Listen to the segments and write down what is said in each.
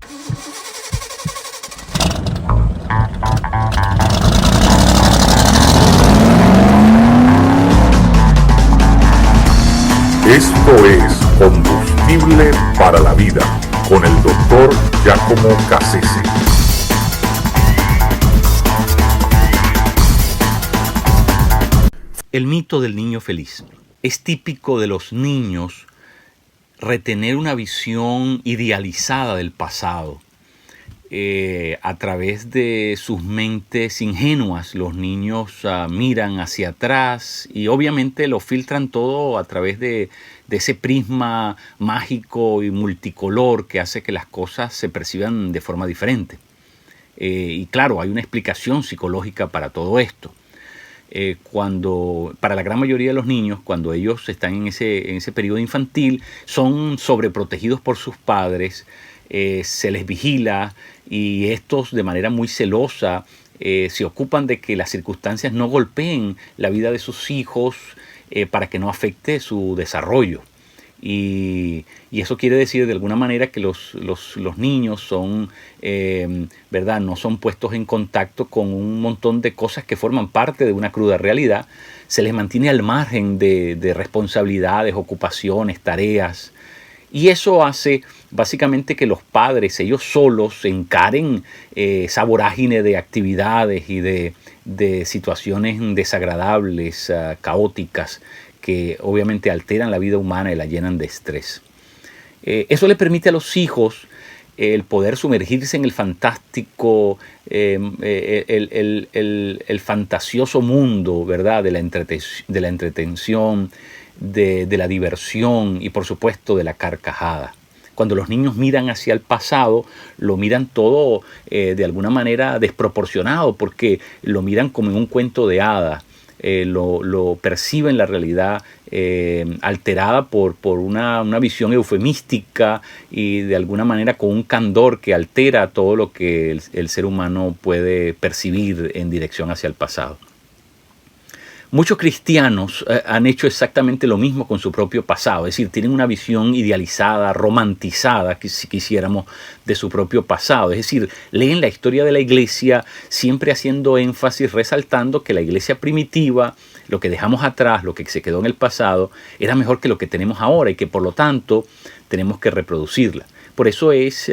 Esto es Combustible para la Vida con el Dr. Giacomo Cassese. El mito del niño feliz. Es típico de los niños retener una visión idealizada del pasado. A través de sus mentes ingenuas, los niños miran hacia atrás y obviamente lo filtran todo a través de ese prisma mágico y multicolor que hace que las cosas se perciban de forma diferente. Y claro, hay una explicación psicológica para todo esto. Para la gran mayoría de los niños, cuando ellos están en ese periodo infantil, son sobreprotegidos por sus padres, se les vigila y estos de manera muy celosa se ocupan de que las circunstancias no golpeen la vida de sus hijos para que no afecte su desarrollo. Y eso quiere decir de alguna manera que los niños son, ¿verdad? No son puestos en contacto con un montón de cosas que forman parte de una cruda realidad. Se les mantiene al margen de responsabilidades, ocupaciones, tareas. Y eso hace básicamente que los padres, ellos solos, encaren esa vorágine de actividades y de situaciones desagradables, caóticas, que obviamente alteran la vida humana y la llenan de estrés. Eso le permite a los hijos el poder sumergirse en el fantástico, el fantasioso mundo, ¿verdad? de la entretención, de la diversión y por supuesto de la carcajada. Cuando los niños miran hacia el pasado, lo miran todo de alguna manera desproporcionado, porque lo miran como en un cuento de hadas. Lo perciben la realidad alterada por una visión eufemística y de alguna manera con un candor que altera todo lo que el ser humano puede percibir en dirección hacia el pasado. Muchos cristianos han hecho exactamente lo mismo con su propio pasado, es decir, tienen una visión idealizada, romantizada, si quisiéramos, de su propio pasado. Es decir, leen la historia de la iglesia siempre haciendo énfasis, resaltando que la iglesia primitiva, lo que dejamos atrás, lo que se quedó en el pasado, era mejor que lo que tenemos ahora y que por lo tanto tenemos que reproducirla. Por eso es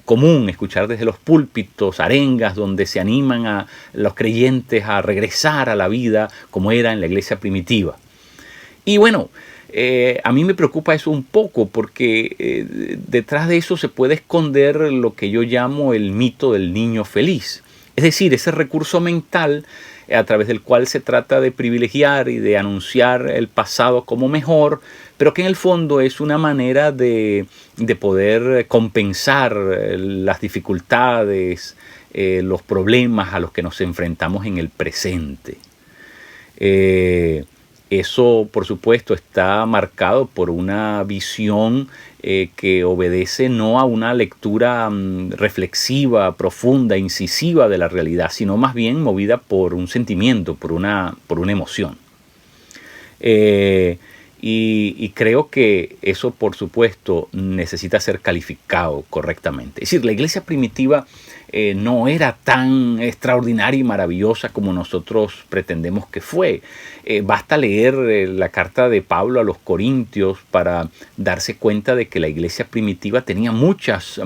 común escuchar desde los púlpitos arengas donde se animan a los creyentes a regresar a la vida como era en la iglesia primitiva. Y bueno, a mí me preocupa eso un poco porque detrás de eso se puede esconder lo que yo llamo el mito del niño feliz. Es decir, ese recurso mental a través del cual se trata de privilegiar y de anunciar el pasado como mejor, pero que en el fondo es una manera de poder compensar las dificultades, los problemas a los que nos enfrentamos en el presente. Eso, por supuesto, está marcado por una visión que obedece no a una lectura reflexiva, profunda, incisiva de la realidad, sino más bien movida por un sentimiento, por una emoción. Y creo que eso, por supuesto, necesita ser calificado correctamente. Es decir, la iglesia primitiva no era tan extraordinaria y maravillosa como nosotros pretendemos que fue. Basta leer la carta de Pablo a los Corintios para darse cuenta de que la iglesia primitiva tenía muchas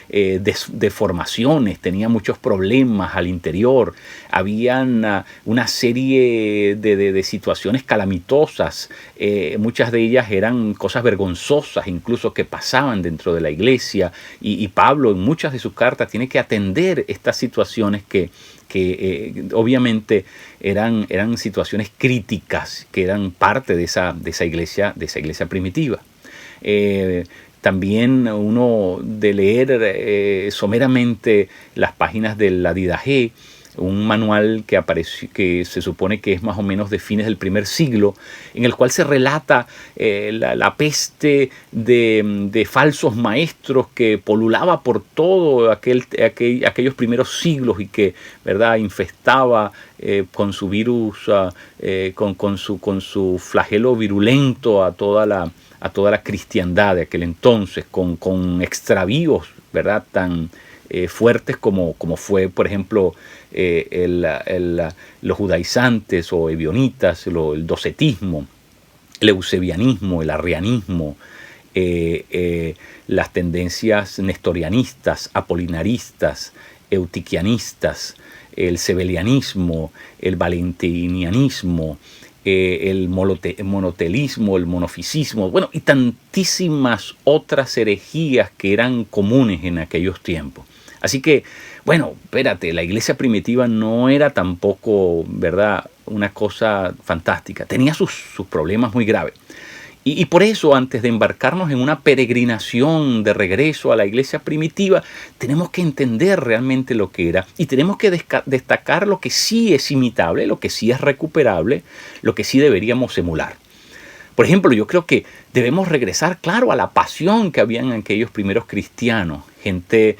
deformaciones, tenía muchos problemas al interior. Habían una serie de situaciones calamitosas. Muchas de ellas eran cosas vergonzosas incluso que pasaban dentro de la iglesia. Y Pablo en muchas de sus cartas tiene que atender estas situaciones que obviamente eran situaciones críticas que eran parte de esa iglesia primitiva. También uno de leer someramente las páginas de la Didache, un manual que se supone que es más o menos de fines del primer siglo, en el cual se relata la peste de falsos maestros que polulaba por todo aquellos primeros siglos y que, ¿verdad?, infestaba con su virus, con su flagelo virulento a toda la cristiandad de aquel entonces, con extravíos ¿verdad?, tan fuertes como fue, por ejemplo, los judaizantes o ebionitas, el docetismo, el eusebianismo, el arrianismo, las tendencias nestorianistas, apolinaristas, eutiquianistas, el sebelianismo, el valentinianismo, el monotelismo, el monofisismo, bueno, y tantísimas otras herejías que eran comunes en aquellos tiempos. Así que, bueno, espérate, la iglesia primitiva no era tampoco, ¿verdad?, una cosa fantástica. Tenía sus problemas muy graves. Y por eso, antes de embarcarnos en una peregrinación de regreso a la iglesia primitiva, tenemos que entender realmente lo que era y tenemos que destacar lo que sí es imitable, lo que sí es recuperable, lo que sí deberíamos emular. Por ejemplo, yo creo que debemos regresar, claro, a la pasión que había en aquellos primeros cristianos. Gente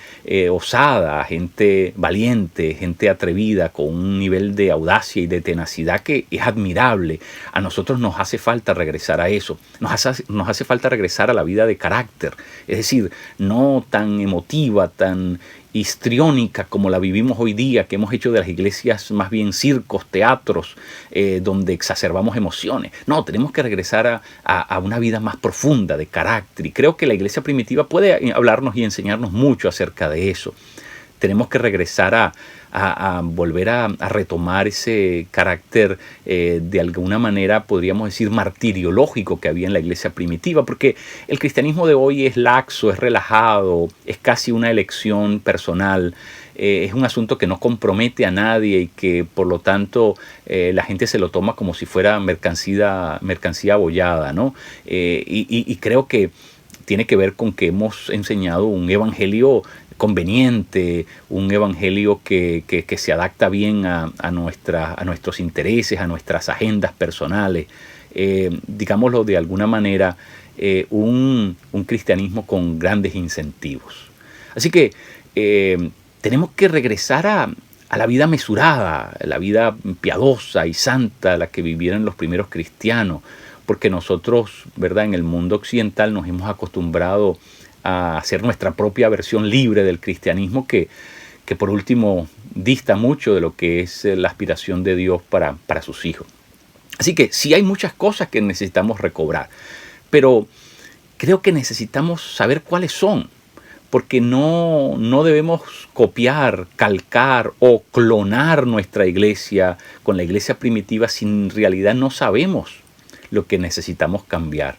osada, gente valiente, gente atrevida, con un nivel de audacia y de tenacidad que es admirable. A nosotros nos hace falta regresar a eso. Nos hace falta regresar a la vida de carácter. Es decir, no tan emotiva, tan histriónica como la vivimos hoy día, que hemos hecho de las iglesias más bien circos, teatros, donde exacerbamos emociones. No, tenemos que regresar a una vida más profunda de carácter, y creo que la iglesia primitiva puede hablarnos y enseñarnos mucho acerca de eso. Tenemos que regresar a volver a retomar ese carácter de alguna manera, podríamos decir, martiriológico que había en la iglesia primitiva, porque el cristianismo de hoy es laxo, es relajado, es casi una elección personal, es un asunto que no compromete a nadie y que por lo tanto la gente se lo toma como si fuera mercancía abollada, ¿no? Y creo que tiene que ver con que hemos enseñado un evangelio conveniente, un evangelio que se adapta bien a nuestros intereses, a nuestras agendas personales. Digámoslo de alguna manera, un cristianismo con grandes incentivos. Así que tenemos que regresar a la vida mesurada, la vida piadosa y santa, la que vivieron los primeros cristianos, porque nosotros, ¿verdad?, en el mundo occidental nos hemos acostumbrado a hacer nuestra propia versión libre del cristianismo que por último dista mucho de lo que es la aspiración de Dios para sus hijos. Así que sí hay muchas cosas que necesitamos recobrar, pero creo que necesitamos saber cuáles son, porque no debemos copiar, calcar o clonar nuestra iglesia con la iglesia primitiva si en realidad no sabemos lo que necesitamos cambiar.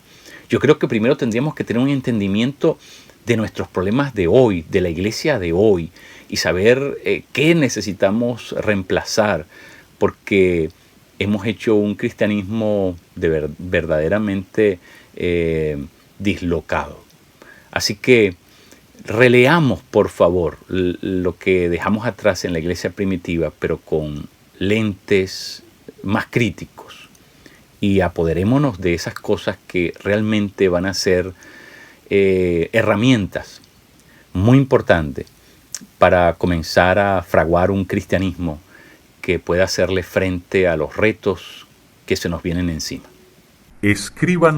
Yo creo que primero tendríamos que tener un entendimiento de nuestros problemas de hoy, de la iglesia de hoy, y saber qué necesitamos reemplazar, porque hemos hecho un cristianismo verdaderamente dislocado. Así que releamos, por favor, lo que dejamos atrás en la iglesia primitiva, pero con lentes más críticos, y apoderémonos de esas cosas que realmente van a ser herramientas muy importantes para comenzar a fraguar un cristianismo que pueda hacerle frente a los retos que se nos vienen encima. Escriban